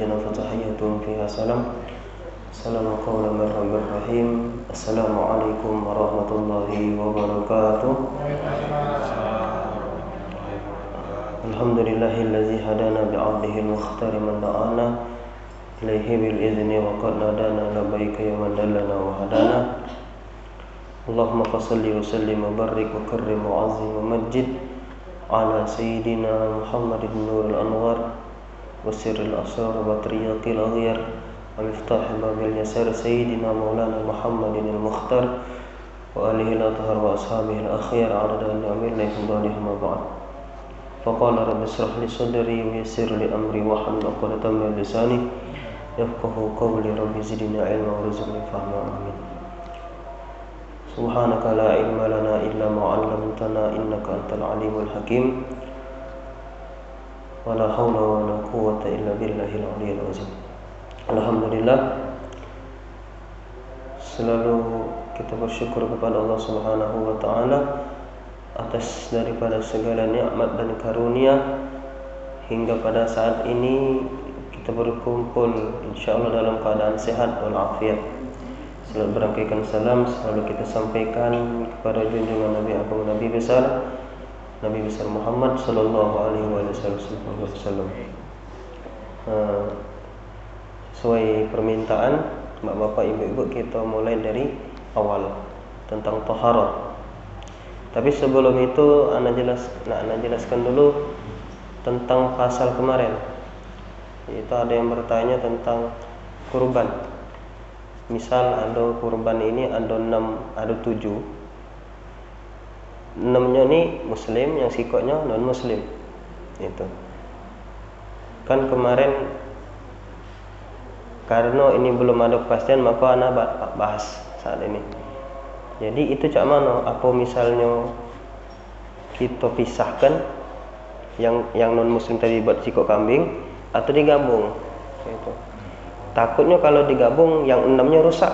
jannah fatahiyatuhum fiha salam. Assalamu qawlan min rabbir rahim. Assalamualaikum warahmatullahi wabarakatuh. Alhamdulillahillazi hadana bi'abdihi al-mukhtar man da'ana ilaihi bil izni wa qad nadana labbaika ya man dallana wa hadana. Allahumma salli wa sallim wa barik wa karrim wa azim wa majid ala sayyidina Muhammadin nurul anwar wa sirril asrar wa batriyaqil aghyar wa miftah babil yasar sayyidina maulana Muhammadin al-mukhtar wa alihi al-athhar wa ashabihi al-akhyar adada ni'amillahi fadalihim wa ba'd. Faqala rabbi israh li sadri wa yassir li amri wa hlul 'uqdatam min lisani yafqahu qawli rabbi zidni ilma warzuqni fahma amin. Subhanaka la ilma lana illa ma 'allamtana innaka antal alimul hakim. Wala haula wala quwwata illa billahil aliyyil azim. Alhamdulillah, selalu kita bersyukur kepada Allah Subhanahu wa taala atas daripada segala nikmat dan karunia hingga pada saat ini kita berkumpul insyaallah dalam keadaan sehat walafiat. Selalu berangkaikan salam selalu kita sampaikan kepada junjungan Nabi Agung Nabi besar Muhammad sallallahu alaihi wasallam. Sesuai permintaan bapak-bapak, ibu-ibu, kita mulai dari awal tentang taharah. Tapi sebelum itu ana jelaskan dulu tentang pasal kemarin. Itu ada yang bertanya tentang kurban. Misal ada kurban ini ada 6, ada 7. 6-nya ini muslim, yang sikotnya non muslim. Itu. Kan kemarin karena ini belum ada kepastian maka ana bahas saat ini. Jadi itu cak mana? Apa misalnya kita pisahkan yang non muslim tadi buat sikok kambing atau digabung? Itu. Takutnya kalau digabung yang 6-nya rusak.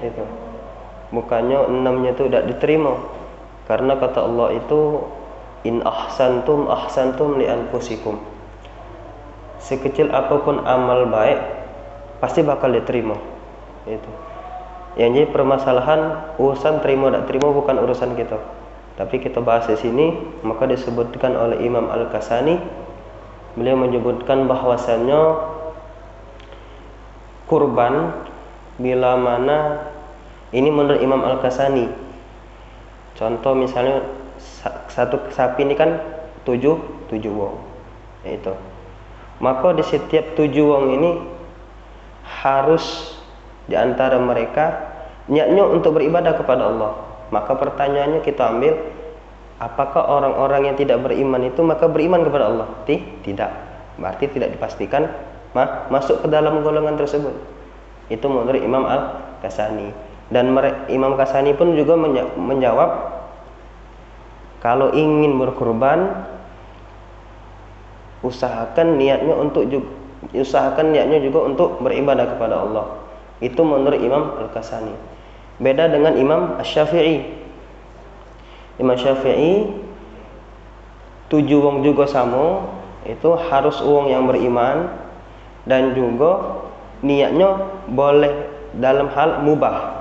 Itu. Bukannya 6-nya itu tidak diterima. Karena kata Allah itu in ahsantum li anfusikum. Sekecil apapun amal baik pasti bakal diterima. Itu. Yang jadi permasalahan urusan terima tak terima bukan urusan kita. Tapi kita bahas di sini, maka disebutkan oleh Imam Al-Kasani, beliau menyebutkan bahwasannya kurban bila mana ini menurut Imam Al-Kasani. Contoh misalnya satu sapi ini kan 7 wong. Itu. Maka di setiap 7 wong ini harus di antara mereka niatnya untuk beribadah kepada Allah. Maka pertanyaannya kita ambil, apakah orang-orang yang tidak beriman itu maka beriman kepada Allah? Tidak. Berarti tidak dipastikan masuk ke dalam golongan tersebut. Itu menurut Imam Al-Kasani. Dan Imam Kasani pun juga menjawab, kalau ingin berkurban usahakan niatnya juga untuk beribadah kepada Allah. Itu menurut Imam Al-Kasani. Beda dengan Imam Asy-Syafi'i. Imam Syafi'i 7 wong juga sama, itu harus wong yang beriman dan juga niatnya boleh dalam hal mubah.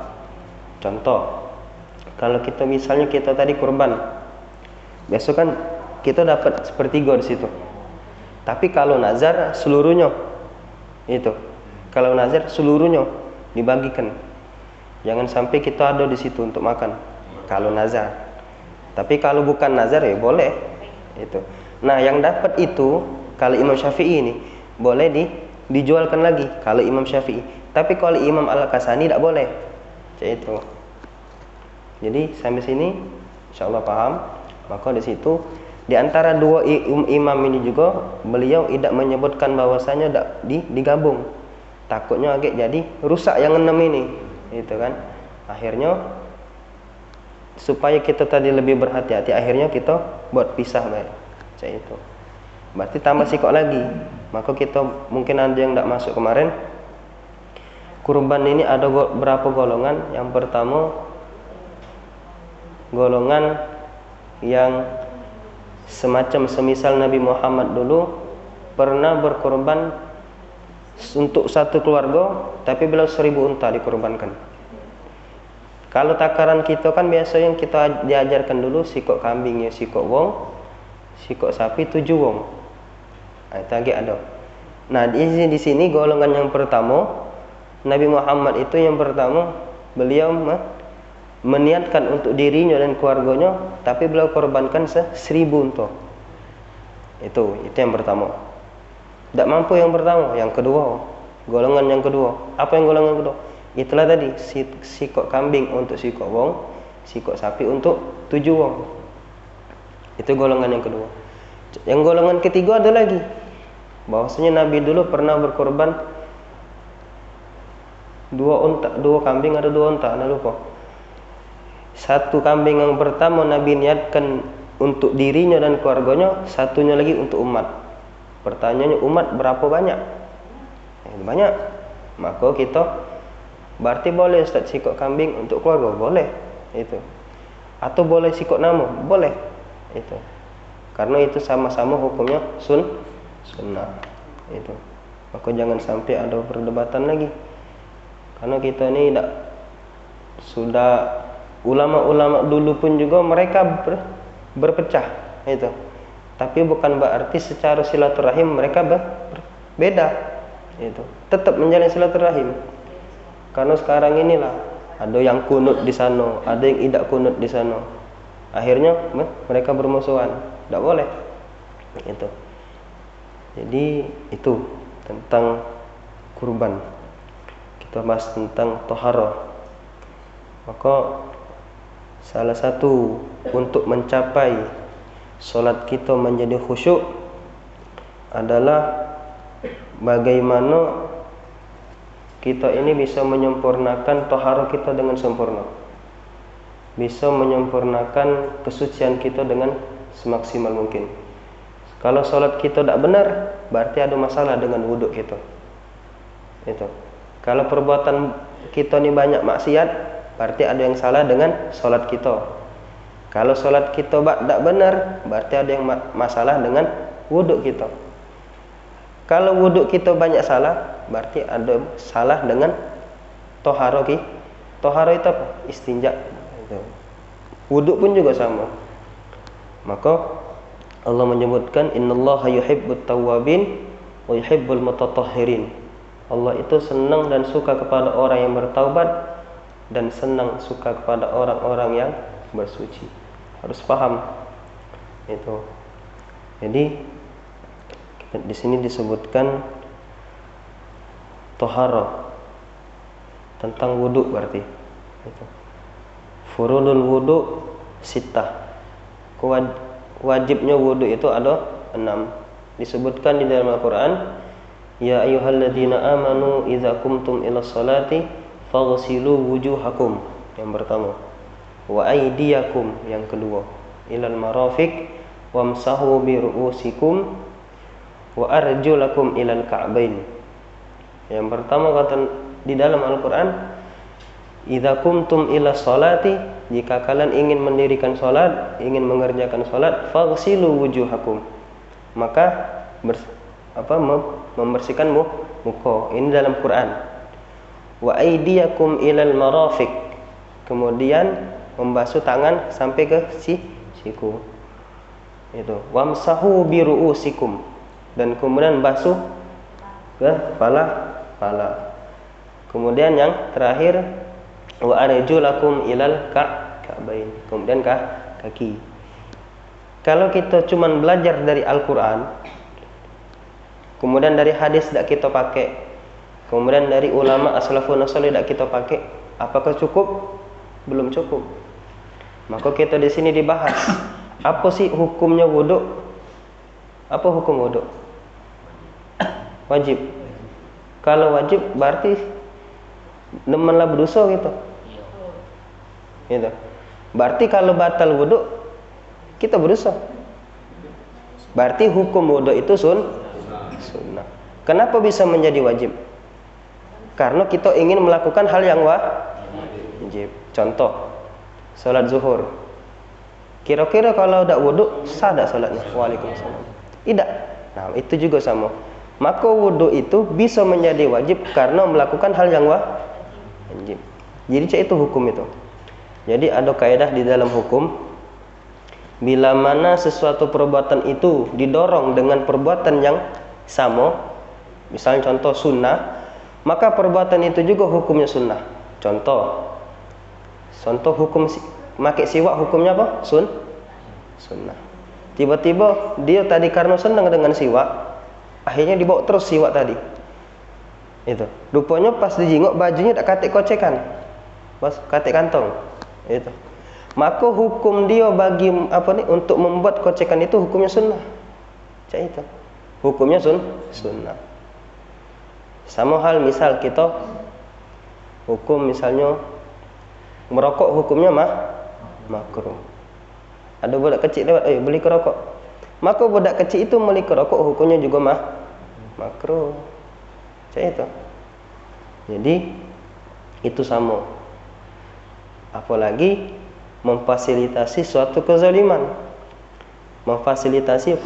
Contoh, kalau kita misalnya kita tadi kurban, besok kan kita dapat sepertiga di situ. Tapi kalau nazar seluruhnya, itu. Kalau nazar seluruhnya dibagikan. Jangan sampai kita ada di situ untuk makan. Kalau nazar. Tapi kalau bukan nazar ya boleh. Itu. Nah, yang dapat itu kalau Imam Syafi'i ini boleh dijualkan lagi kalau Imam Syafi'i. Tapi kalau Imam Al-Kasani tidak boleh. Itu. Jadi sampai sini insyaallah paham. Maka di situ di antara dua imam ini juga beliau tidak menyebutkan bahwasanya digabung. Takutnya agak jadi rusak yang 6 ini. Itu kan. Akhirnya supaya kita tadi lebih berhati-hati, akhirnya kita buat pisah baik. Itu. Berarti tambah sikok lagi. Maka kita mungkin ada yang tidak masuk kemarin. Kurban ini ada berapa golongan? Yang pertama golongan yang semacam semisal Nabi Muhammad dulu pernah berkorban untuk satu keluarga, tapi beliau 1000 unta dikorbankan. Kalau takaran kita kan biasa yang kita diajarkan dulu sikok kambing ya sikok wong, sikok sapi 7 wong. Nah, itu lagi ada. Nah, di sini golongan yang pertama Nabi Muhammad itu yang pertama beliau meniatkan untuk dirinya dan keluarganya, tapi beliau korbankan 1000 unta. Itu yang pertama. Tidak mampu yang pertama, yang kedua, golongan yang kedua. Apa yang golongan kedua? Itulah tadi sikok kambing untuk sikok wong, sikok sapi untuk 7 wong. Itu golongan yang kedua. Yang golongan ketiga ada lagi, bahwasanya Nabi dulu pernah berkorban 2 kambing ada 2 unta, anda lupa. Satu kambing yang pertama Nabi niatkan untuk dirinya dan keluarganya, satunya lagi untuk umat. Pertanyaannya, umat berapa banyak? Banyak. Maka kita berarti boleh Ustaz sikok kambing untuk keluarga, boleh. Itu. Atau boleh sikok nama, boleh. Itu. Karena itu sama-sama hukumnya sunnah. Itu. Maka jangan sampai ada perdebatan lagi. Karena kita ini sudah ulama-ulama dulu pun juga mereka berpecah. Itu. Tapi bukan berarti secara silaturahim mereka beda. Itu. Tetap menjalin silaturahim. Karena sekarang inilah ada yang kunut di sana, ada yang tidak kunut di sana. Akhirnya mereka bermusuhan. Tidak boleh. Itu. Jadi itu tentang kurban. Kita bahas tentang toharoh. Maka salah satu untuk mencapai solat kita menjadi khusyuk adalah bagaimana kita ini bisa menyempurnakan toharoh kita dengan sempurna, bisa menyempurnakan kesucian kita dengan semaksimal mungkin. Kalau solat kita tidak benar, berarti ada masalah dengan wudhu kita. Itu. Kalau perbuatan kita ini banyak maksiat, berarti ada yang salah dengan solat kita. Kalau solat kita tidak benar, berarti ada yang masalah dengan wudhu kita. Kalau wudhu kita banyak salah, berarti ada salah dengan toharoh kita. Toharoh itu apa? Istinja. Wudhu pun juga sama. Maka Allah menyebutkan innallaha yuhibbut tawwabin wa yuhibbul mutatahhirin. Allah itu senang dan suka kepada orang yang bertaubat dan senang suka kepada orang-orang yang bersuci. Harus paham itu. Jadi di sini disebutkan toharoh tentang wudu berarti. Itu. Furudul wudu sittah. Wajibnya wudu itu ada 6. Disebutkan di dalam Al-Qur'an, ya ayyuhalladzina amanu idza qumtum ilas salati faghsilu wujuhakum, yang pertama. Wa aydiyakum, yang kedua. Ilal marafiq wamsahu bi ru'usikum wa arjulakum ilal ka'bain. Yang pertama kata di dalam Al-Qur'an, idza qumtum ilas salati, jika kalian ingin mendirikan salat, ingin mengerjakan salat, faghsilu wujuhakum, maka membersihkan muka. Ini dalam Quran. Wa aydiyakum ilal marafiq, kemudian membasuh tangan sampai ke siku. Itu. Wamsahu bi ru'usikum, dan kemudian basuh ke kepala. Kemudian yang terakhir wa arjulakum ilal ka'bain, kemudian kaki. Kalau kita cuma belajar dari Al-Qur'an, kemudian dari hadis tidak kita pakai, kemudian dari ulama as-salafun as-salih tidak kita pakai, apakah cukup? Belum cukup. Maka kita di sini dibahas apa sih hukumnya wudu? Apa hukum wudu? Wajib. Kalau wajib berarti nemenlah berdosa gitu. Gitu. Berarti kalau batal wudu kita berdosa. Berarti hukum wudu itu sunnah. Kenapa bisa menjadi wajib? Karena kita ingin melakukan hal yang wajib. Contoh, salat zuhur. Kira-kira kalau tidak wudu sah tak salatnya? Waalaikumsalam. Tidak. Nah, itu juga sama. maka wudu itu bisa menjadi wajib karena melakukan hal yang wajib. Jadi cak itu hukum itu. Jadi ada kaidah di dalam hukum, bila mana sesuatu perbuatan itu didorong dengan perbuatan yang sama, misalnya contoh sunnah, maka perbuatan itu juga hukumnya sunnah. Contoh hukum pakai siwak hukumnya apa? Sunnah. Tiba-tiba dia tadi karena senang dengan siwak, akhirnya dibawa terus siwak tadi. Itu. Rupanya pas dijingok bajunya tak katik kocekan. Pas katik kantong. Itu. Maka hukum dia bagi untuk membuat kocekan itu hukumnya sunnah. Cak itu. Hukumnya sunnah. Sama hal misal kita hukum misalnya merokok hukumnya makruh. Ada budak kecil lewat, beli kerokok. Maka budak kecil itu beli kerokok hukumnya juga makruh. Cak itu. Jadi itu sama. Apalagi memfasilitasi suatu kezaliman, memfasilitasi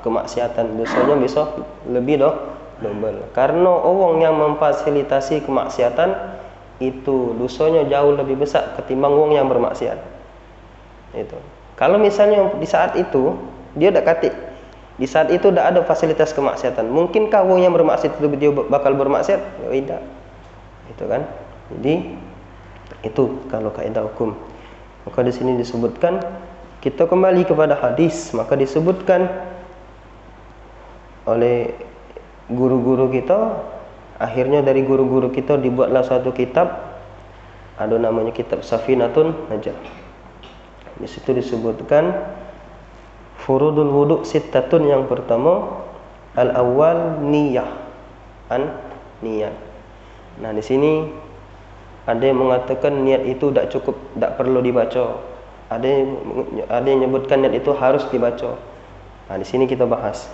kemaksiatan, dosanya bisa lebih double. Karena orang yang memfasilitasi kemaksiatan itu dosanya jauh lebih besar ketimbang orang yang bermaksiat. Itu. Kalau misalnya di saat itu dia dak katik, di saat itu dak ada fasilitas kemaksiatan, mungkinkah orang yang bermaksiat itu dia bakal bermaksiat? Ya tidak. Itu kan. Jadi itu kalau kaidah hukum. Maka di sini disebutkan, kita kembali kepada hadis, maka disebutkan oleh guru-guru kita, akhirnya dari guru-guru kita dibuatlah suatu kitab, ada namanya kitab Safinatun Najah. Di situ disebutkan furudul wudu sittatun, yang pertama al-awwal niyah, niat. Nah, di sini ada yang mengatakan niat itu tak cukup, tak perlu dibaca. Ada yang menyebutkan niat itu harus dibaca. Nah, di sini kita bahas.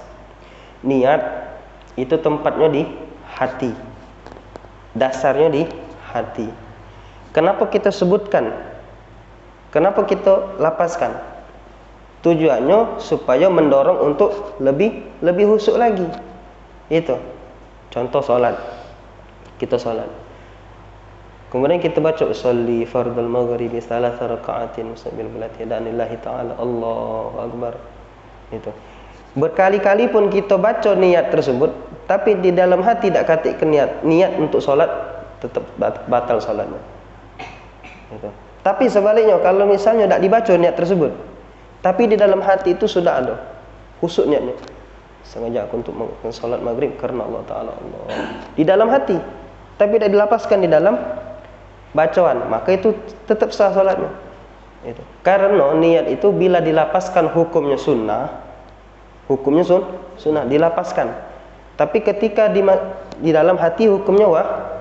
Niat itu tempatnya di hati. Dasarnya di hati. Kenapa kita sebutkan? Kenapa kita lapaskan? Tujuannya supaya mendorong untuk lebih khusyuk lagi. Itu. Contoh salat. Kita salat. Kemudian kita baca usolli fardul maghribi salasa raka'atin musambil bilati danillahi ta'ala Allahu akbar. Itu. Berkali-kali pun kita baca niat tersebut, tapi di dalam hati tak katik ke niat untuk solat, tetap batal solatnya. Itu. Tapi sebaliknya, kalau misalnya tak dibaca niat tersebut, tapi di dalam hati itu sudah ada khusyuk niatnya. Sengaja aku untuk melakukan solat maghrib karena Allah Ta'ala Allah. Di dalam hati, tapi tak dilapaskan di dalam bacaan, maka itu tetap sah salatnya. Itu. Karena niat itu bila dilapaskan hukumnya sunnah, sunnah dilapaskan. Tapi ketika di dalam hati hukumnya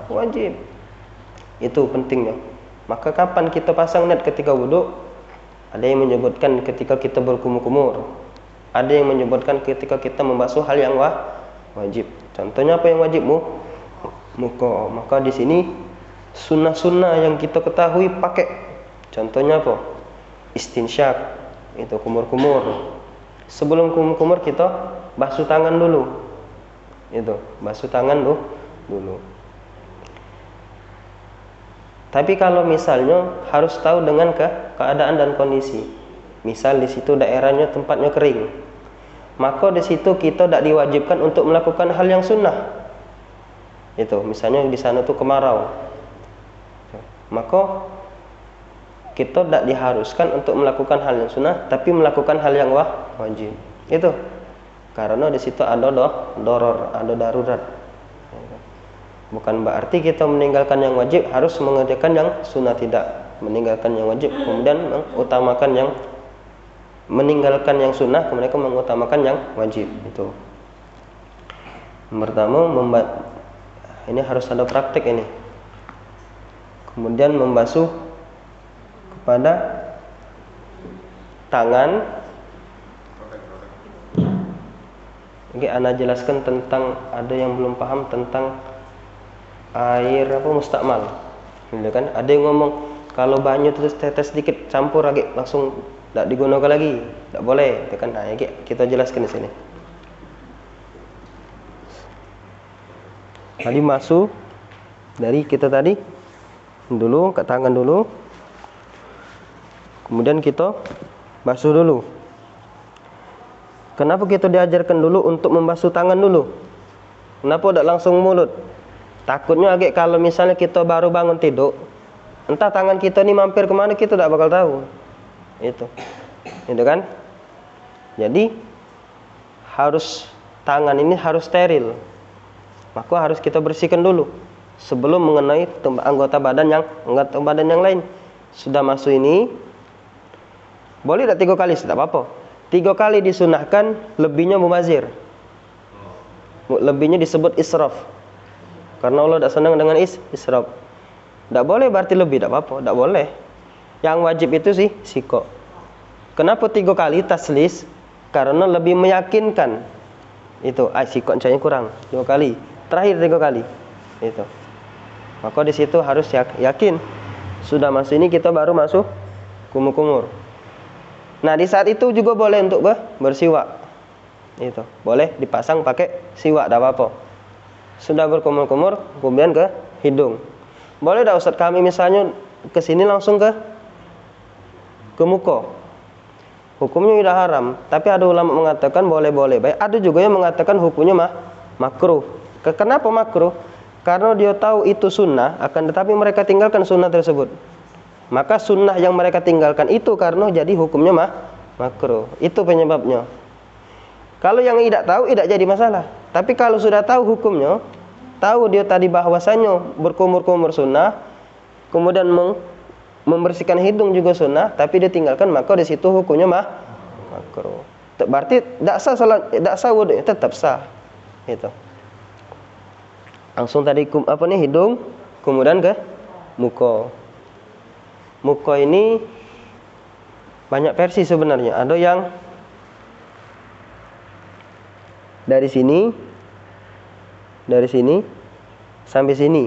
wajib. Itu pentingnya. Maka kapan kita pasang niat ketika wudu? Ada yang menyebutkan ketika kita berkumur-kumur. Ada yang menyebutkan ketika kita membasuh hal yang wajib. Contohnya apa yang wajib? Muka. Maka di sini sunnah-sunnah yang kita ketahui pakai. Contohnya apa? Istinsyak, itu kumur-kumur. Sebelum kumur-kumur kita basuh tangan dulu. Itu, basuh tangan dulu. Tapi kalau misalnya harus tahu dengan keadaan dan kondisi. Misal di situ daerahnya tempatnya kering, maka di situ kita tidak diwajibkan untuk melakukan hal yang sunnah. Itu, misalnya di sana tuh kemarau, maka kita tidak diharuskan untuk melakukan hal yang sunnah, tapi melakukan hal yang wajib. Itu karena di situ ada doror, ada darurat. Bukan berarti kita meninggalkan yang wajib harus mengerjakan yang sunnah, tidak. Meninggalkan yang wajib kemudian mengutamakan yang meninggalkan yang sunnah, kemudian mengutamakan yang wajib. Itu. Pertama, ini harus ada praktek ini. Kemudian membasuh kepada tangan. Oke, ana jelaskan tentang, ada yang belum paham tentang air mustakmal. Gitu kan? Ada yang ngomong kalau banyu terus tetes sedikit campur lagi langsung tidak digunakan lagi, tidak boleh. Itu kan? Nah, kita jelaskan di sini. Tadi masuk dari kita tadi dulu ke tangan dulu, kemudian kita basuh dulu. Kenapa kita diajarkan dulu untuk membasuh tangan dulu? Kenapa tidak langsung mulut? Takutnya agak kalau misalnya kita baru bangun tidur, entah tangan kita ini mampir kemana kita tidak bakal tahu. Itu kan? Jadi harus tangan ini harus steril. Maka harus kita bersihkan dulu sebelum mengenai anggota badan yang lain. Sudah masuk ini, boleh tidak 3 kali? Tidak apa-apa. 3 kali disunahkan, lebihnya mubazir. Lebihnya disebut israf. Karena Allah tidak senang dengan israf. Tidak boleh berarti lebih, tidak apa-apa, tidak boleh. Yang wajib itu sih siko. Kenapa 3 kali taslis? Karena lebih meyakinkan. Itu siko cahaya kurang 2 kali. Terakhir 3 kali. Itu. Maka di situ harus yakin. Sudah masuk ini kita baru masuk kumur-kumur. Nah, di saat itu juga boleh untuk bersiwak. Itu. Boleh dipasang pakai siwak, tidak apa-apa. Sudah berkumur-kumur, kemudian ke hidung. Boleh tidak Ustaz kami misalnya ke sini langsung ke muka? Hukumnya tidak haram, tapi ada ulama mengatakan boleh-boleh baik. Ada juga yang mengatakan hukumnya makruh. Kenapa makruh? Karena dia tahu itu sunnah, akan tetapi mereka tinggalkan sunnah tersebut. Maka sunnah yang mereka tinggalkan itu karena jadi hukumnya makruh. Itu penyebabnya. Kalau yang tidak tahu tidak jadi masalah. Tapi kalau sudah tahu hukumnya, tahu dia tadi bahwasanya berkumur-kumur sunnah, kemudian membersihkan hidung juga sunnah, tapi dia tinggalkan, maka di situ hukumnya makruh. Berarti tidak sah salat, tidak sah wudu, tetap sah. Itu. Langsung tadi hidung, kemudian ke muka. Muka ini banyak versi sebenarnya. Ada yang dari sini sampai sini.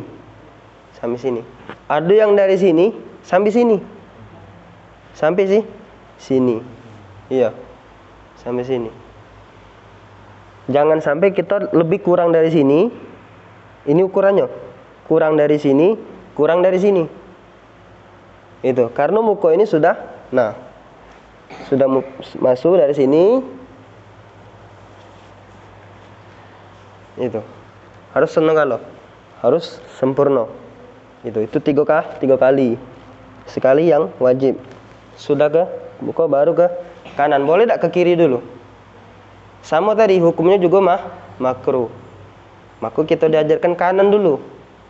Ada yang dari sini sampai sini. Sampai sini. Iya. Sampai sini. Jangan sampai kita lebih kurang dari sini. Ini ukurannya. Kurang dari sini, kurang dari sini. Itu. Karena muka ini sudah masuk dari sini. Itu. Harus seneng harus sempurna. Itu 3 kali. Sekali yang wajib. Sudah ke muka baru ke kanan. Boleh tak ke kiri dulu? Sama tadi hukumnya juga makruh. Maka kita diajarkan kanan dulu.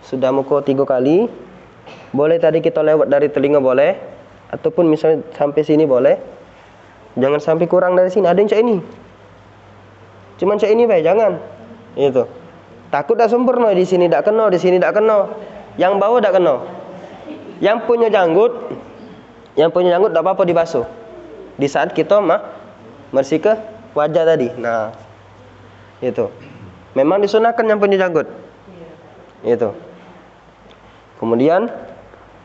Sudah muka 3 kali. Boleh tadi kita lewat dari telinga boleh, ataupun misalnya sampai sini boleh. Jangan sampai kurang dari sini. Ada yang cak ini. Cuman cak ini baik, jangan. Itu. Takut tak sempurna, di sini tak kena, di sini tak kena. Yang bawah tak kena. Yang punya janggut tak apa-apa dibasuh. Di saat kita bersih ke wajah tadi. Nah, itu. Memang disunahkan yang punya janggut. Itu. Kemudian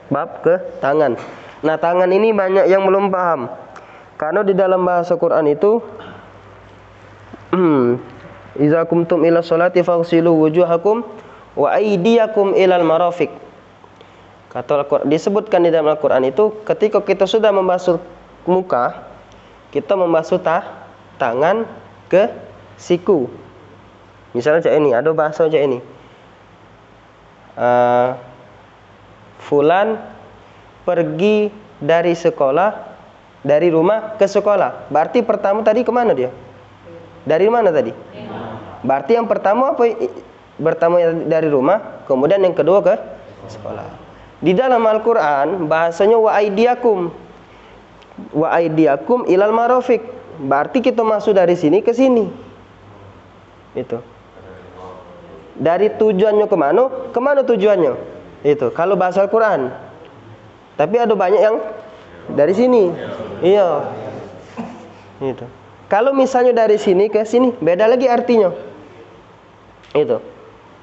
bab ke tangan. Nah, tangan ini banyak yang belum paham. Karena di dalam bahasa Quran itu Iza kumtum ila sholati faghsilu wujuhakum wa aydiyakum ilal marafiq. Kata Al-Quran, disebutkan di dalam Al-Quran itu ketika kita sudah membasuh muka, kita membasuh tangan ke siku. Misalnya cak ini, ada bahasa cak ini. Fulan pergi dari rumah ke sekolah. Berarti pertama tadi kemana dia? Dari mana tadi? Berarti yang pertama apa? Pertama dari rumah, kemudian yang kedua ke sekolah. Di dalam Al-Quran bahasanya wa aidiakum ilal marafiq. Berarti kita masuk dari sini ke sini. Itu. Dari tujuannya kemana? Kemana tujuannya? Itu. Kalau bahasa Al-Quran. Tapi ada banyak yang dari sini. Iya. Itu. Kalau misalnya dari sini ke sini, beda lagi artinya. Itu.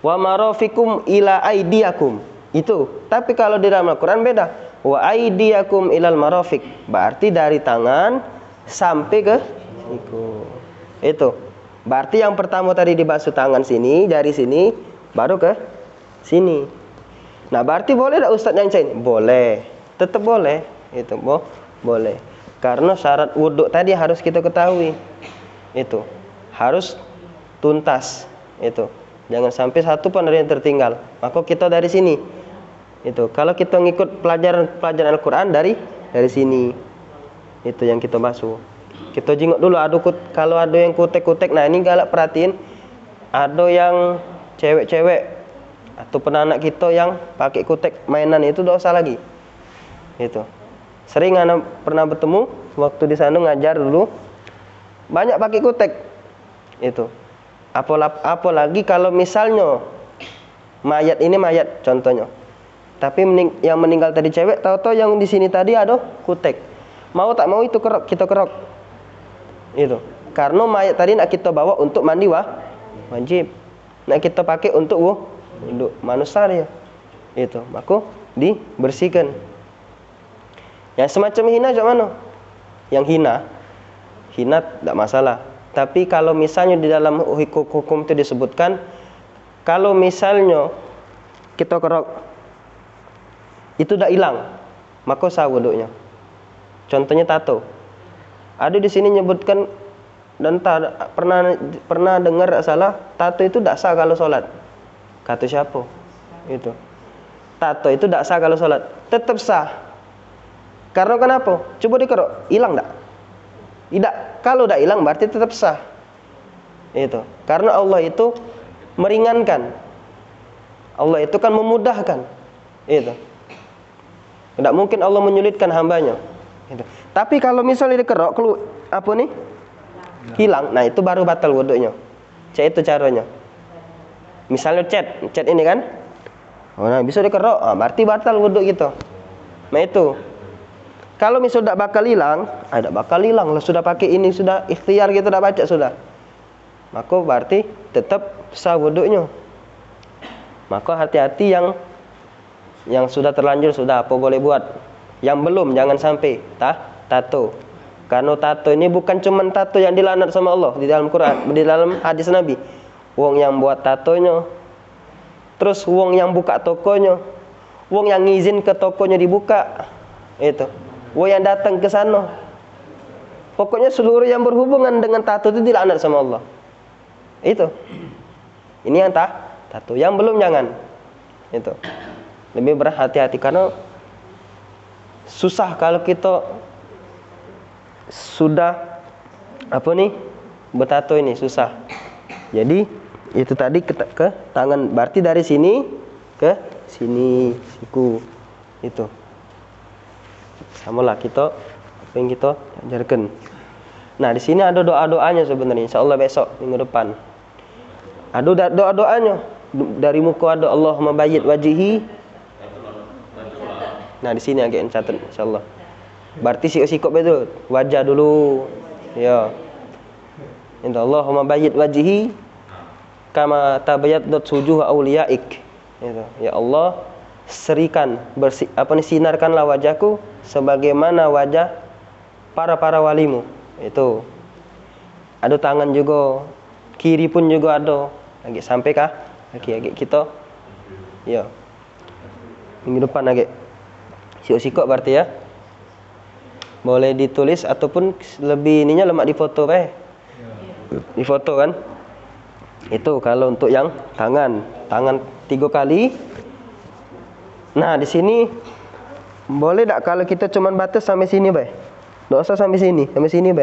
Wa marafikum ila aidiakum. Itu. Tapi kalau di dalam Al-Quran beda. Wa aidiakum ilal marafiq. Berarti dari tangan sampai ke siku. Itu. Berarti yang pertama tadi dibasuh tangan sini, dari sini, baru ke sini. Nah, berarti boleh tak Ustaz nyancain? Boleh. Tetap boleh. Itu boleh. Karena syarat wudhu tadi harus kita ketahui. Itu harus tuntas. Itu. Jangan sampai satu pun ada yang tertinggal. Maka kita dari sini. Itu. Kalau kita ngikut pelajaran Al-Qur'an dari sini. Itu yang kita basuh. Kita jenguk dulu kalau ada yang kutek-kutek. Nah, ini galak perhatiin. Ada yang cewek-cewek atau anak kita yang pakai kutek mainan, itu dosa lagi. Itu. Sering anak pernah bertemu waktu di sana ngajar dulu, banyak pakai kutek. Itu. Apalagi kalau misalnya mayat contohnya. Tapi yang meninggal tadi cewek, tahu-tahu yang di sini tadi ada kutek. Mau tak mau itu kita kerok. Itu. Karena mayat tadi nak kita bawa untuk mandi wajib. Nak kita pakai untuk manusia dia. Itu. Maka dibersihkan. Yang semacam hina macam mana? Yang hina tak masalah. Tapi kalau misalnya di dalam hukum itu disebutkan, kalau misalnya kita kerok itu dah hilang, maka sah wudunya. Contohnya tato. Ada di sini nyebutkan dan pernah dengar tak salah, tato itu tak sah kalau sholat. Kata siapa? Itu. Tato itu tak sah kalau sholat. Tetap sah. Karena kenapa? Coba dikerok, hilang tak? Tidak. Kalau tak hilang berarti tetap sah. Itu. Karena Allah itu meringankan. Allah itu kan memudahkan. Itu. Tidak mungkin Allah menyulitkan hambanya. Itu. Tapi kalau misalnya dikerok, hilang, nah itu baru batal wudunya. Itu caranya. Misalnya cat ini kan, nah bisa dikerok, berarti batal wudu gitu. Nah itu. Kalau misalnya tidak bakal hilang, lah sudah pakai ini, sudah ikhtiar gitu, sudah baca sudah. Maka berarti tetap sah wudunya. Maka hati-hati yang sudah terlanjur sudah apa boleh buat. Yang belum jangan sampai tato. Karena tato ini bukan cuma tato yang dilaknat sama Allah di dalam Quran, di dalam hadis Nabi. Wong yang buat tatonya, terus wong yang buka tokonya, wong yang ngizin ke tokonya dibuka, itu, wong yang datang ke sana. Pokoknya seluruh yang berhubungan dengan tato itu dilaknat sama Allah. Itu. Ini yang tato. Yang belum jangan. Itu. Lebih berhati-hati karena susah kalau kita sudah bertato ini susah. Jadi itu tadi ke tangan, berarti dari sini ke sini siku. Itu. Samalah kita apa yang kita ajarkan. Nah, di sini ada doa-doanya sebenarnya. Insyaallah besok minggu depan. Ada doa-doanya. Dari muka ada Allahumma bayyid wajhi. Nah, di sini agak catat insyaallah. Berarti sikap betul. Wajah dulu. Ya. Inna Allahumma bayyid wajhi kama tabayyaddat wujuh auliyaik. Itu. Ya Allah, sinarkanlah wajahku sebagaimana wajah para walimu. Itu. Ada tangan juga, kiri pun juga ada. Lagi sampai kah? Lagi kita. Ya. Minggu depan lagi. Sikap berarti ya. Boleh ditulis ataupun lebih ininya lemak di foto Di foto kan. Itu kalau untuk yang tangan 3 kali. Nah, di sini boleh tak kalau kita cuman batas sampai sini, Nggak usah sampai sini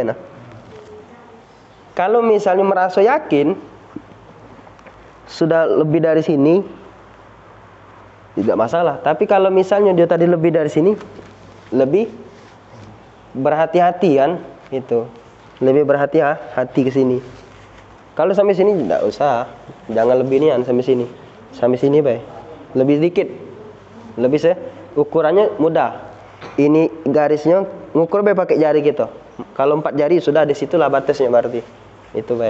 nah. Kalau misalnya merasa yakin sudah lebih dari sini, tidak masalah. Tapi kalau misalnya dia tadi lebih dari sini, lebih berhati-hati kan, itu. Lebih berhati-hati ke sini. Kalau sampai sini tidak usah, jangan lebih nian sampai sini. Sampai sini, lebih sedikit. Lebih ukurannya mudah. Ini garisnya ngukur pakai jari gitu. Kalau 4 jari sudah di situlah batasnya berarti. Itu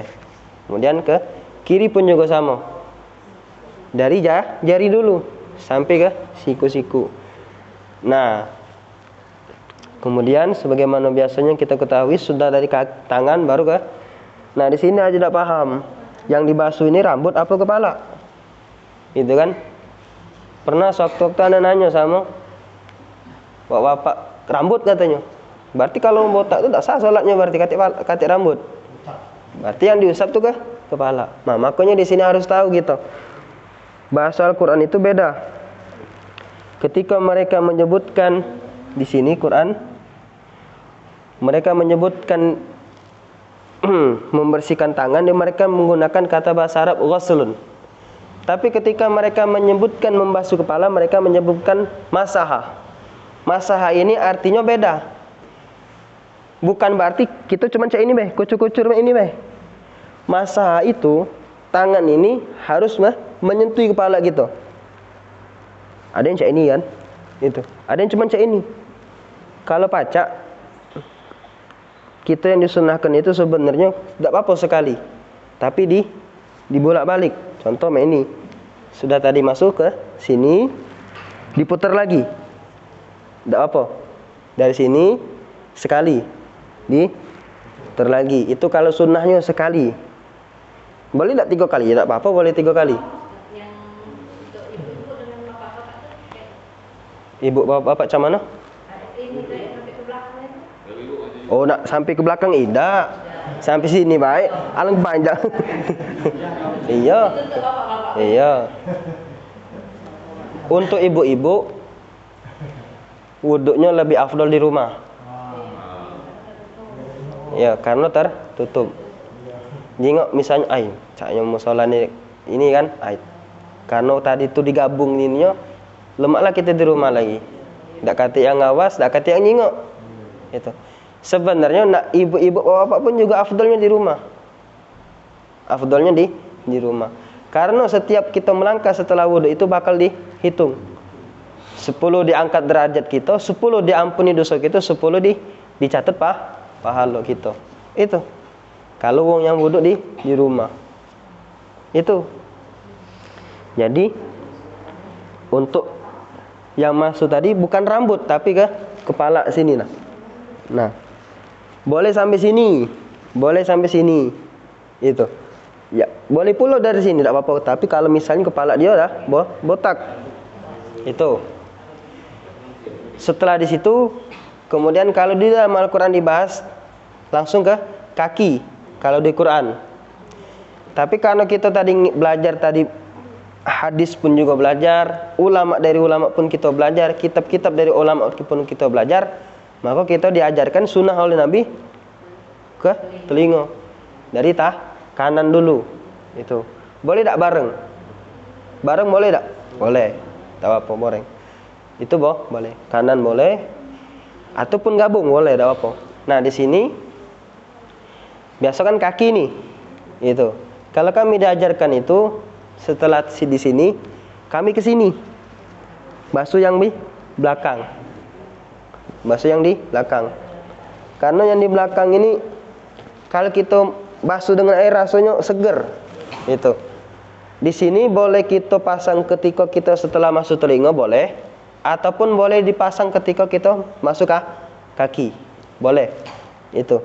Kemudian ke kiri pun juga sama. Dari jari dulu sampai ke siku-siku. Nah, kemudian sebagaimana biasanya kita ketahui sudah dari tangan baru ke. Nah, di sini aja tidak paham. Yang dibasuh ini rambut apa kepala? Gitu kan? Pernah sewaktu-waktu ana nanya sama bapak rambut katanya. Berarti kalau botak itu tidak sah sholatnya, berarti katik rambut. Berarti yang diusap tuh ke kepala. Nah, makanya di sini harus tahu gitu. Bahasa Al-Qur'an itu beda. Ketika mereka menyebutkan di sini Quran, mereka menyebutkan membersihkan tangan, dan mereka menggunakan kata bahasa Arab ghuslun. Tapi ketika mereka menyebutkan membasuh kepala, mereka menyebutkan masaha. Masaha ini artinya beda. Bukan berarti kita cuma cak ini kucur-kucur ini Masaha itu tangan ini harus menyentuh kepala gitu. Ada yang cak ini kan? Itu. Ada yang cuma cak ini. Kalau pacak, kita yang disunahkan itu sebenarnya tidak apa-apa sekali, tapi dibolak-balik. Contoh ini sudah tadi masuk ke sini, diputar lagi, tidak apa. Dari sini sekali, diputar lagi. Itu kalau sunnahnya sekali. Boleh tidak 3 kali? Ya tidak apa-apa, boleh 3 kali. Yang untuk ibu-ibu dengan bapak-bapak itu Ibu bapak macam mana? ini kayak sampai ke belakang itu. Oh, nak sampai ke belakang tidak. Sampai sini baik. Alang panjang. Iya. Itu untuk bapak-bapak. Iya. Untuk ibu-ibu, wuduknya lebih afdol di rumah. Ya, karena tertutup. Jengok misalnya, caknya musola ini kan, karena tadi itu digabung ininya, lemaklah kita di rumah lagi. Tak kata yang ngawas, tak kata yang nyingok. Itu. Sebenarnya nak ibu-ibu bapak pun juga afdolnya di rumah. Afdolnya di rumah. Karena setiap kita melangkah setelah wudu itu bakal dihitung. 10 diangkat derajat kita, 10 diampuni dosa kita, 10 dicatat pahala kita. Itu. Kalau wong yang wudu di rumah. Itu. Jadi untuk yang masuk tadi bukan rambut tapi ke kepala sini lah. Nah, boleh sampai sini, boleh sampai sini. Itu. Ya, boleh pula dari sini tidak apa-apa, tapi kalau misalnya kepala dia dah botak. Itu. Setelah di situ, kemudian kalau di dalam Al-Qur'an dibahas langsung ke kaki kalau di Quran. Tapi karena kita tadi belajar hadis pun juga belajar, ulama dari ulama pun kita belajar, kitab-kitab dari ulama pun kita belajar, maka kita diajarkan sunnah oleh Nabi ke telinga. Dari kanan dulu. Itu. Boleh tak bareng? Bareng boleh tak? Boleh. Tak apa boleh. Itu boleh. Kanan boleh. Ataupun gabung boleh, tak apa. Nah, di sini biasa kan kaki nih. Itu. Kalau kami diajarkan itu setelah di sini, kami ke sini. Basuh yang di belakang. Basuh yang di belakang. Karena yang di belakang ini kalau kita basuh dengan air rasanya seger. Itu. Di sini boleh kita pasang ketika kita setelah masuk telinga boleh, ataupun boleh dipasang ketika kita masuk kaki. Boleh. Itu.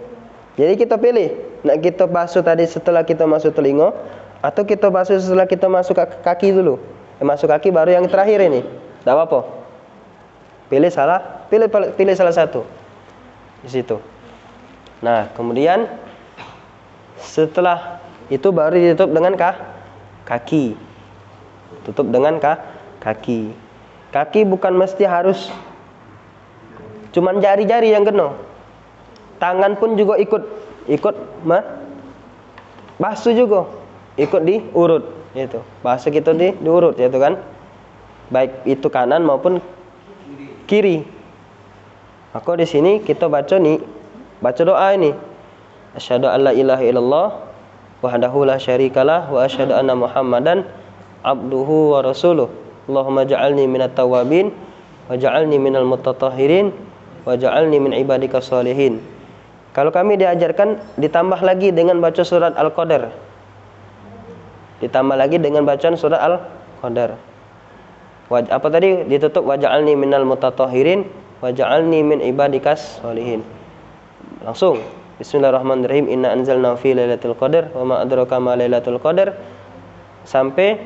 Jadi kita pilih, nak kita basuh tadi setelah kita masuk telinga, atau kita basuh setelah kita masuk kaki dulu. Masuk kaki baru yang terakhir ini. Tak apa-apa. Pilih salah satu. Di situ. Nah, kemudian setelah itu baru ditutup dengan kaki. Tutup dengan kaki. Kaki bukan mesti harus cuman jari-jari yang kena. Tangan pun juga ikut basuh juga. Ikut diurut itu. Basuh kita diurut itu kan. Baik itu kanan maupun kiri. Maka di sini kita baca doa ini. Asyhadu an la ilaha illallah wahdahu la syarikalah wa asyhadu anna Muhammadan abduhu wa rasuluh. Allahumma ja'alni minat tawabin wa ja'alni minal mutatahhirin wa ja'alni min ibadika sholihin. Kalau kami diajarkan ditambah lagi dengan baca surat Al-Qadar. Ditambah lagi dengan bacaan surat Al-Qadar. Apa tadi? Ditutup wa ja'alni minal mutatahhirin wa ja'alni min ibadikas sholihin. Langsung Bismillahirrahmanirrahim. Inna anzalna fi lailatul qadar wa ma adraka ma lailatul qadar sampai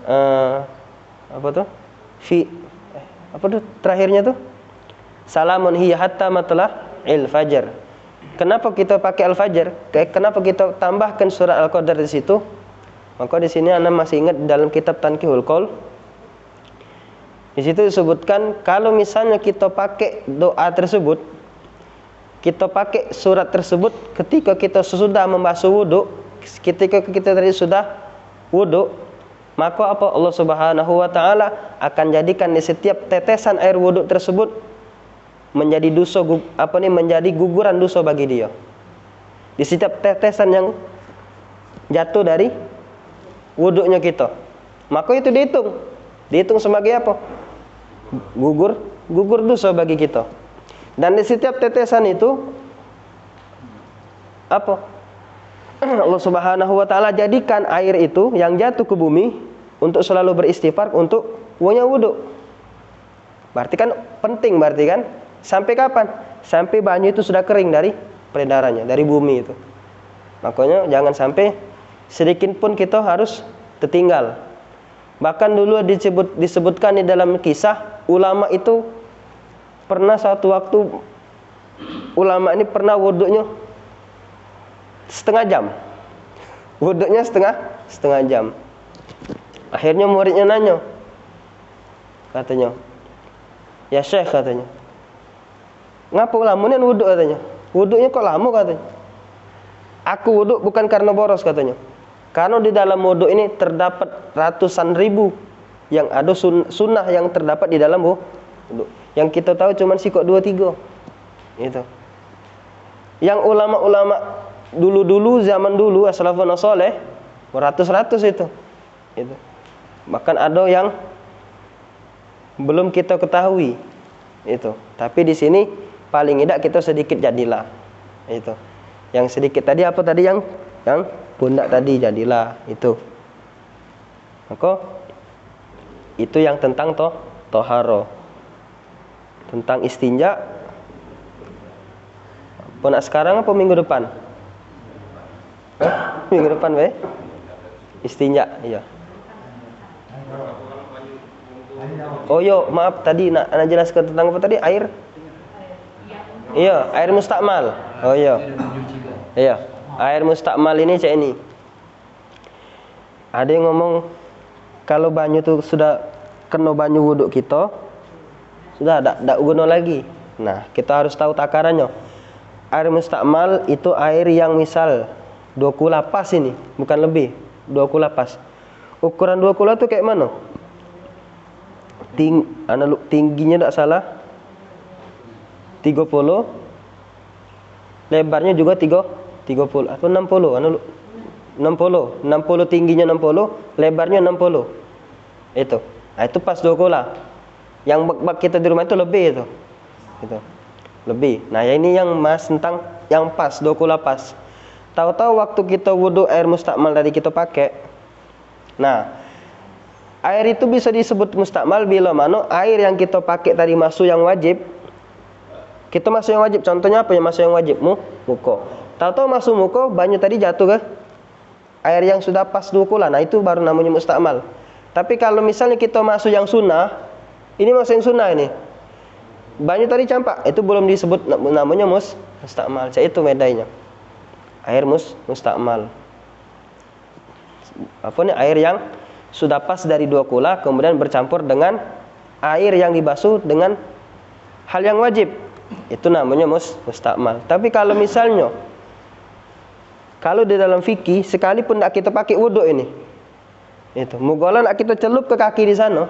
Apa tuh? Apa tuh terakhirnya tuh? Salamun hiya hatta matla'il fajar. Kenapa kita pakai al-fajar? Kenapa kita tambahkan surat Al-Qadar di situ? Maka di sini Anda masih ingat dalam kitab Tanqihul Qaul. Di situ disebutkan kalau misalnya kita pakai doa tersebut, kita pakai surat tersebut ketika kita sudah membasuh wudu, ketika kita tadi sudah wudu, maka apa? Allah Subhanahu wa taala akan jadikan di setiap tetesan air wudu tersebut menjadi menjadi guguran dosa bagi dia. Di setiap tetesan yang jatuh dari wudunya kita, maka itu dihitung sebagai apa? Gugur dosa bagi kita. Dan di setiap tetesan itu apa? Allah Subhanahu wa taala jadikan air itu yang jatuh ke bumi untuk selalu beristighfar untuk punya wudu. Berarti kan penting, sampai kapan? Sampai banyu itu sudah kering dari peredarannya, dari bumi itu. Makanya jangan sampai sedikit pun kita harus tertinggal. Bahkan dulu disebutkan di dalam kisah, ulama itu pernah suatu waktu, ulama ini pernah wudunya setengah jam. Wudunya setengah jam. Akhirnya muridnya nanya, katanya, "Ya Syekh," katanya, "ngapa lamunan wudu?" katanya. "Wudunya kok lama?" katanya. "Aku wudu bukan karena boros," katanya. "Karena di dalam wudu ini terdapat ratusan ribu yang ada sunnah yang terdapat di dalam wudu. Yang kita tahu cuma sikok 2-3." Itu. Yang ulama-ulama dulu zaman dulu as-salafun saleh beratus-ratus itu. Bahkan ada yang belum kita ketahui itu. Tapi di sini paling tidak kita sedikit jadilah. Itu. Yang sedikit tadi apa tadi yang pundak tadi jadilah itu. Maka itu yang tentang toharo. Tentang istinja. Apa nak sekarang apa minggu depan? Minggu depan weh. Istinja, iya. Oh yo, maaf tadi nak jelaskan tentang apa tadi? Air? Iya, air mustakmal. Oh iya. Iya, air mustakmal ini cak ini. Ada yang ngomong kalau banyu itu sudah kena banyu wuduk kita, sudah tak guna lagi. Nah, kita harus tahu takarannya. Air mustakmal itu air yang misal 2 kula pas ini, bukan lebih. 2 kula pas. Ukuran 2 kula itu kayak mana? Tingginya tak salah 30, lebarnya juga 30 atau 60, 60 tingginya 60, lebarnya 60. Itu. Nah, itu pas 2 kula. Yang bak kita di rumah itu lebih itu. Gitu. Lebih. Nah, ini yang tentang yang pas 2 kula pas. Tahu-tahu waktu kita wudu air mustakmal tadi kita pakai. Nah, air itu bisa disebut mustakmal bila mana air yang kita pakai tadi masuk yang wajib. Kita masuk yang wajib. Contohnya apa yang masuk yang wajib? Muka. Tahu-tahu masuk muka, banyu tadi jatuh ke air yang sudah pas 2 kula. Nah, itu baru namanya mustakmal. Tapi kalau misalnya kita masuk yang sunnah, ini masuk yang sunnah ini. Banyu tadi campak, itu belum disebut namanya mustakmal. Itu bedanya. Air mustakmal. Apa nih? Air yang sudah pas dari 2 kula kemudian bercampur dengan air yang dibasuh dengan hal yang wajib. Itu namanya mustakmal. Tapi kalau misalnya kalau di dalam fikih sekalipun tak kita pakai wudu ini, itu mugolan kita celup ke kaki di sana.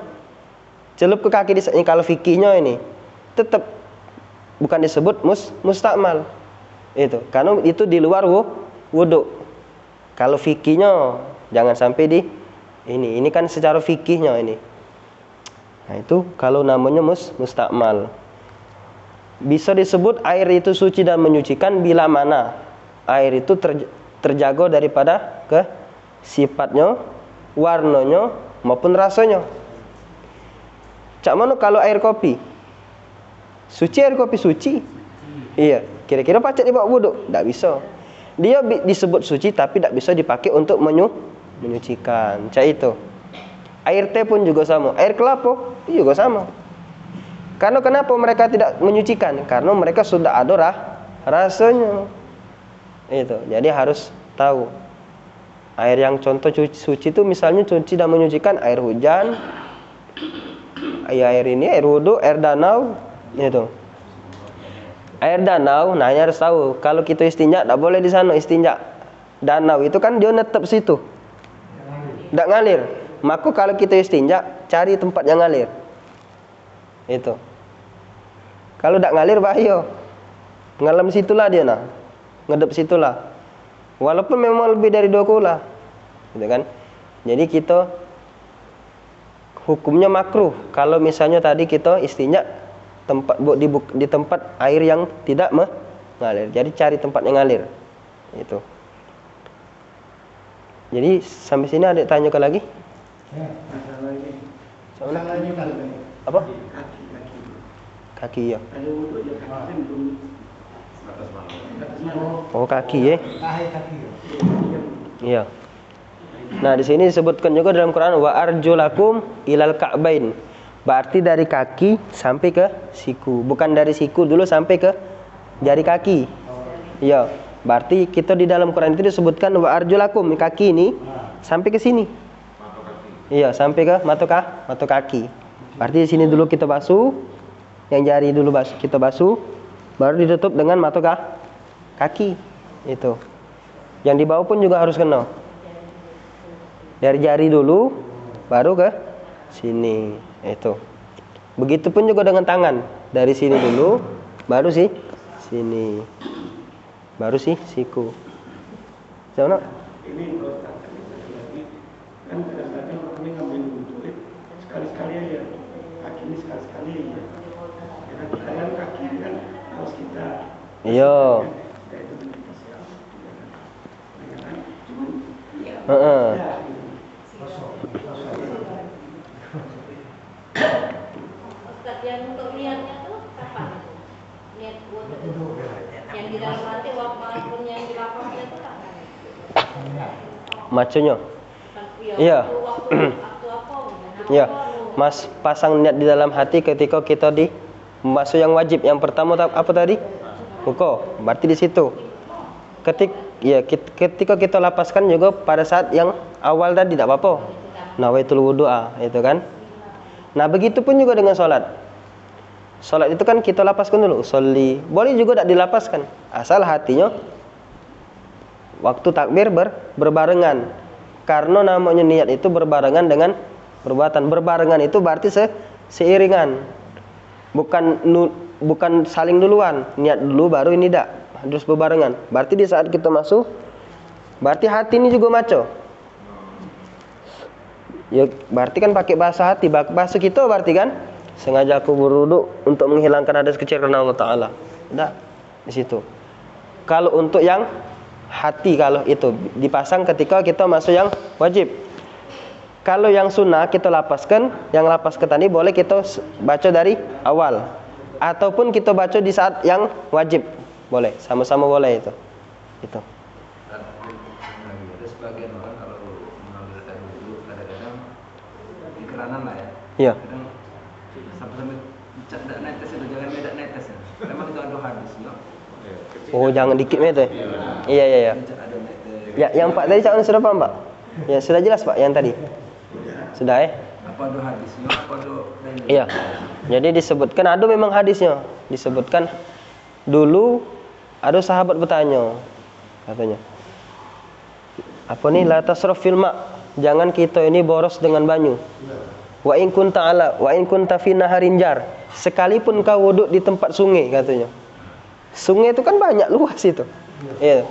Celup ke kaki di sana. Kalau fikihnya ini tetap bukan disebut mustakmal. Itu karena itu di luar wudu. Kalau fikihnya jangan sampai di ini kan secara fikihnya ini. Nah, itu kalau namanya mustakmal. Bisa disebut air itu suci dan menyucikan bila mana air itu terjaga daripada ke sifatnya, warnanya maupun rasanya. Cak mana kalau air kopi? Suci air kopi suci? Iya. Kira-kira pacet dibawa wudu? Tak bisa. Dia disebut suci tapi tak bisa dipakai untuk menyucikan. Cak itu. Air teh pun juga sama. Air kelapa juga sama. Karena kenapa mereka tidak menyucikan? Karena mereka sudah ada rasanya. Itu. Jadi harus tahu. Air yang contoh suci itu misalnya cuci dan menyucikan air hujan, air ini, air wudhu, air danau, itu. Air danau, nah ini harus tahu. Kalau kita istinja, tidak boleh di sana istinja. Danau itu kan dia netep situ, tidak ngalir. Maka kalau kita istinja, cari tempat yang ngalir. Itu. Kalau tidak ngalir bahaya. Ngalam situlah dia nah, ngedep situlah. Walaupun memang lebih dari 2 kula, gitu kan? Jadi kita hukumnya makruh kalau misalnya tadi kita istinja di tempat air yang tidak mengalir. Jadi cari tempat yang ngalir. Itu. Jadi sampai sini adik tanyakan lagi? Ya, masalah ini. Soalnya Masalahnya kalau apa? Kaki. Kaki ya. Ada wudhu ya kaki kan belum. Oh kaki ya. Kaki. Iya. Nah, di sini disebutkan juga dalam Quran wa arjulakum ilal ka'bain. Berarti dari kaki sampai ke siku, bukan dari siku dulu sampai ke jari kaki. Iya. Berarti kita di dalam Quran itu disebutkan wa arjulakum, kaki ini sampai ke sini. Iya, sampai ke mata kaki. Berarti di sini dulu kita basuh, yang jari dulu kita basuh, baru ditutup dengan mata kaki. Itu. Yang di bawah pun juga harus kena. Dari jari dulu baru ke sini. Itu. Begitupun juga dengan tangan. Dari sini dulu baru sini. Baru siku. Jangan. Ini kalau lagi kan kadang-kadang orang ini ngambil wudhu sekali-sekali aja. Kaki ini sekali-sekali aja. Ya kan kadang kaki ini kan harus kita. Iya. Heeh. Ustaz, yang untuk niatnya tuh kapan? Niat wudhu yang di dalam hati walaupun yang di lapasnya itu kapan? Macunya. Iya. Iya. Waktu apa? Iya. Mas pasang niat di dalam hati ketika kita di masuk yang wajib. Yang pertama apa tadi? Ruko. Berarti di situ. Ketika kita lapaskan juga pada saat yang awal tadi tidak apa-apa. Nawaitul wudu'a, itu kan. Nah, begitu pun juga dengan sholat. Sholat itu kan kita lapaskan dulu, sholli. Boleh juga tidak dilapaskan, asal hatinya waktu takbir berbarengan. Karena namanya niat itu berbarengan dengan perbuatan. Berbarengan itu berarti seiringan. Bukan saling duluan. Niat dulu baru ini tidak. Harus berbarengan. Berarti di saat kita masuk, berarti hati ini juga maco. Ya, berarti kan pakai bahasa hati, bahasa kita berarti kan sengaja aku berwudu untuk menghilangkan hadas kecil karena Allah Ta'ala. Udah, di situ. Kalau untuk yang hati, kalau itu dipasang ketika kita masuk yang wajib. Kalau yang sunnah kita lapaskan, yang lapaskan tadi boleh kita baca dari awal. Ataupun kita baca di saat yang wajib. Boleh, sama-sama boleh itu. Itu. Ada sebagian orang kalau mengambil air wudhu kadang-kadang di keranan lah ya. Iya. Kadang sampai tidak netes itu, jangan beda netes ya. Memang itu ada hadisnya. Oh, jangan dikit itu. Iya. Ada netes. Ya, yang Pak tadi cakap sudah paham, Pak? Ya, sudah jelas, Pak, yang tadi. Sudah Apa ada hadisnya? Apa ada dalilnya? Iya. Jadi disebutkan ada memang hadisnya. Disebutkan dulu ada sahabat bertanya, katanya, apa nih la tasraf fil ma? Jangan kita ini boros dengan banyu. Wa in kunta fi naharin jar. Sekalipun kau wuduk di tempat sungai, katanya. Sungai itu kan banyak luas itu. Iya.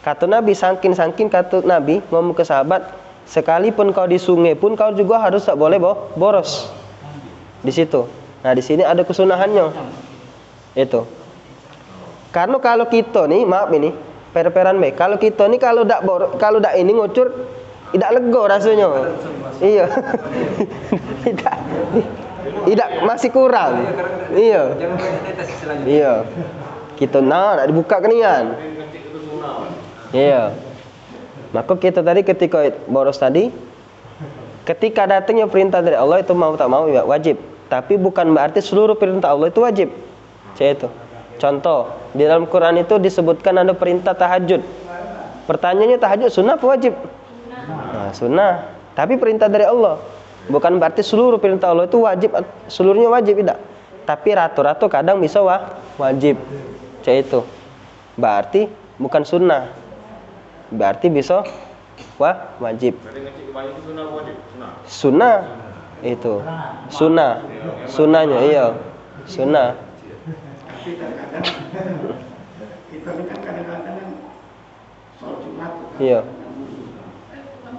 Kata Nabi, saking kata Nabi ngomong ke sahabat, sekalipun kau di sungai pun kau juga harus tak boleh boros. Di situ. Nah, di sini ada kesunahannya. Itu. Karena kalau kita nih, maaf ini, per-peran baik. Kalau kita nih kalau dak ini ngucur, tidak lega rasanya. Iya. Tidak masih kurang. Iya. Jangan beda netes istilahnya. Iya. Kita nak dibuka kenian. Iya. Maka kita tadi ketika boros tadi, Ketika datangnya perintah dari Allah itu mau tak mau ya wajib. Tapi bukan berarti seluruh perintah Allah itu wajib. Itu. Contoh, di dalam Quran itu disebutkan ada perintah tahajud. Pertanyaannya tahajud sunnah apa wajib? Nah, sunnah. Tapi perintah dari Allah. Bukan berarti seluruh perintah Allah itu wajib, seluruhnya wajib tidak. Tapi ratu-ratu kadang bisa wajib. Itu. Berarti bukan sunnah. Berarti bisa wajib. Sunnah itu. Sunnah. Sunnahnya iya. Sunnah. Tapi kadang-kadang kita ini kan kadang-kadang sholat Jumat Iya.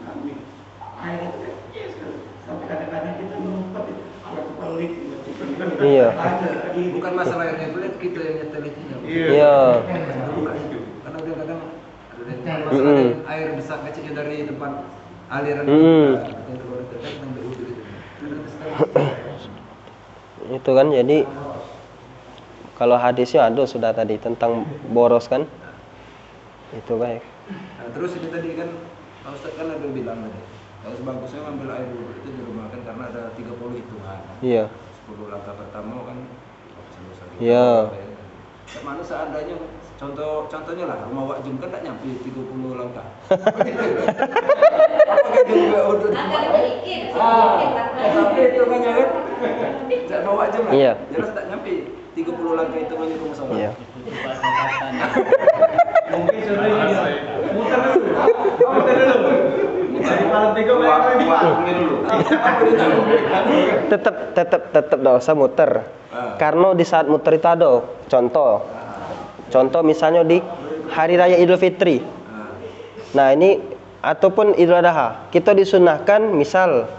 kami air itu kecil sekali. Sampai kadang-kadang kita ngumpet waktu pelik. Iya. Bukan masalah yang pelit, kita yang nyetelitinya. Iya. Karena kadang-kadang ada masalah air besar kecilnya dari tempat aliran. Itu kan jadi kalau hadisnya ada sudah tadi tentang boros kan. Itu baik. Nah, terus ini tadi kan Pak Ustadz kan ada bilang tadi, kalau sebagusnya ngambil air wudhu itu di rumah kan karena ada 30 hitungan. Iya. 10 langkah pertama kan Iya. Mana seandainya contohnya lah rumah Wak Jum kan tak nyampe 30 langkah. Apakah juga untuk sedikit. tapi hitungannya kan tak bawa Wak Jum lah. Iya. Jelas tak nyampe 30 langkah hitungannya rumah sholat. Iya. Mungkin sudah muter dulu. Malam 3 dulu. Tetap enggak usah muter. Karena di saat muter itu ada contoh misalnya di hari raya Idul Fitri. Nah, ini ataupun Idul Adha, kita disunahkan misal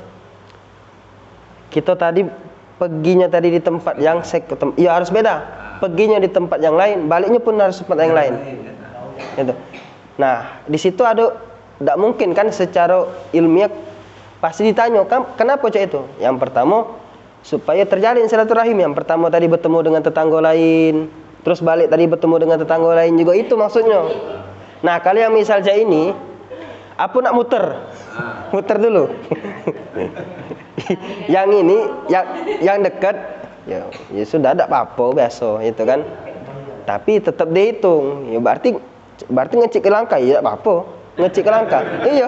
kita tadi perginya tadi di tempat yang ya harus beda. Perginya di tempat yang lain, baliknya pun harus tempat yang lain. Gitu. Nah, di situ ada tidak mungkin kan secara ilmiah pasti ditanya kenapa cak itu? Yang pertama supaya terjalin silaturahim. Yang pertama tadi bertemu dengan tetangga lain, terus balik tadi bertemu dengan tetangga lain juga itu maksudnya. Nah, kalau yang misal cak ini apa nak muter dulu. Yang ini yang dekat ya sudah ada apa-apa biasa itu kan. Tapi tetap dihitung. Ya berarti ngecek ke langkah ya tidak apa-apa. Ngecek ke langkah. Iya.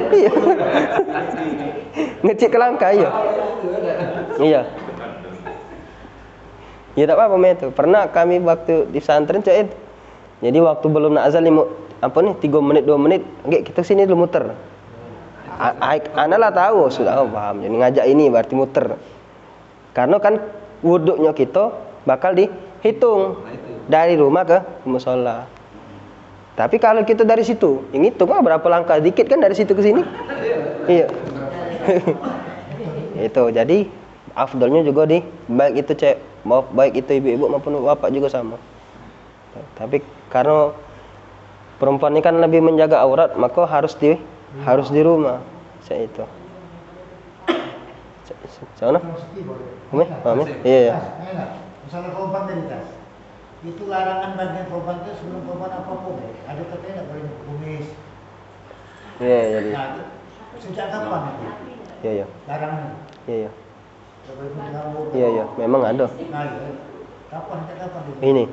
Iya. Ngecek ke langkah iya. Iya. Ya tidak apa-apa itu. Pernah kami waktu di pesantren cak itu. Jadi waktu belum nak azan 3 menit 2 menit, kita sini dulu muter. Ana lah tahu sudah paham. Jadi ngajak ini berarti muter. Karena kan wuduknya kita bakal dihitung dari rumah ke musola. Tapi kalau kita dari situ, yang itu kan berapa langkah dikit kan dari situ ke sini. Iya. Itu jadi afdalnya juga baik itu baik itu ibu-ibu maupun bapak juga sama. Tapi karena perempuan ini kan lebih menjaga aurat, maka harus di rumah. Saya itu. Sana? Paham ya? Iya. Misalnya korban dari tas, itu larangan bagian korban itu sebelum korban apapun. Ada katanya tidak boleh kumis. Iya, jadi. Nah, sejak kapan itu? Iya. Larangan. Iya. Tidak boleh kumis rambut. Iya, memang ada. Nah, kapan itu?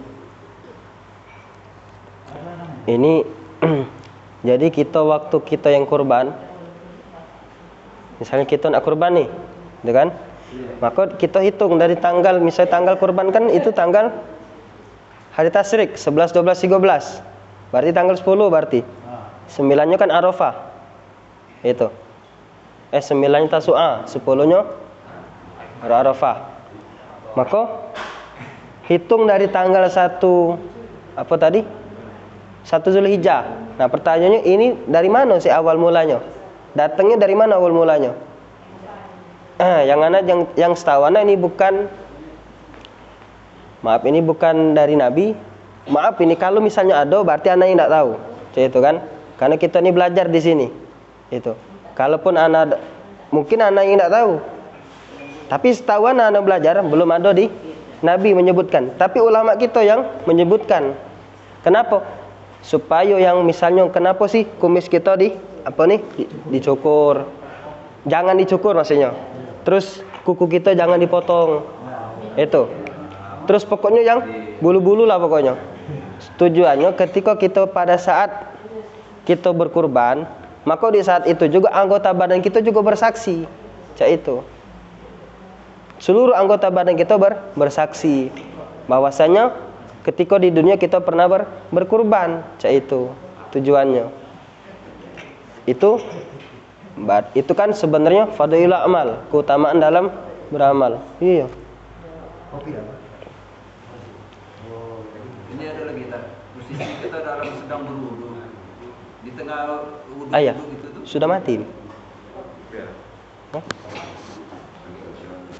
Ini jadi waktu kita yang kurban, misalnya kita nak kurban nih, gitu kan? Maka kita hitung dari tanggal, misalnya tanggal kurban kan itu tanggal hari tasyrik 11, 12, 13. Berarti tanggal 10 berarti. 9-nya kan Arafah. Itu. 9-nya Tasu'a, 10-nya Arafah. Maka hitung dari tanggal 1 apa tadi? 1 Zulhijjah. Nah, pertanyaannya ini dari mana sih awal mulanya? Datangnya dari mana awal mulanya? Yang setahu ana ini bukan dari Nabi. Maaf ini kalau misalnya ada berarti ana yang tidak tahu. Itu kan? Karena kita ini belajar di sini. Itu. Kalaupun ana mungkin ana yang tidak tahu. Tapi setahu ana belajar belum ada di Nabi menyebutkan. Tapi ulama kita yang menyebutkan. Kenapa? Supaya yang misalnya kenapa sih kumis kita dicukur? jangan dicukur maksudnya. Terus kuku kita jangan dipotong. Itu. Terus pokoknya yang bulu-bulu lah pokoknya. Tujuannya ketika kita pada saat kita berkurban, maka di saat itu juga anggota badan kita juga bersaksi. Cak itu. Seluruh anggota badan kita bersaksi bahwasanya ketika di dunia kita pernah berkurban. Cak itu tujuannya. Itu kan sebenarnya fadilul amal, keutamaan dalam beramal. Iya. Ini ada lagi posisi kita dalam sedang berwudu. Di tengah wudu Ayah, gitu tuh. sudah mati. Hah?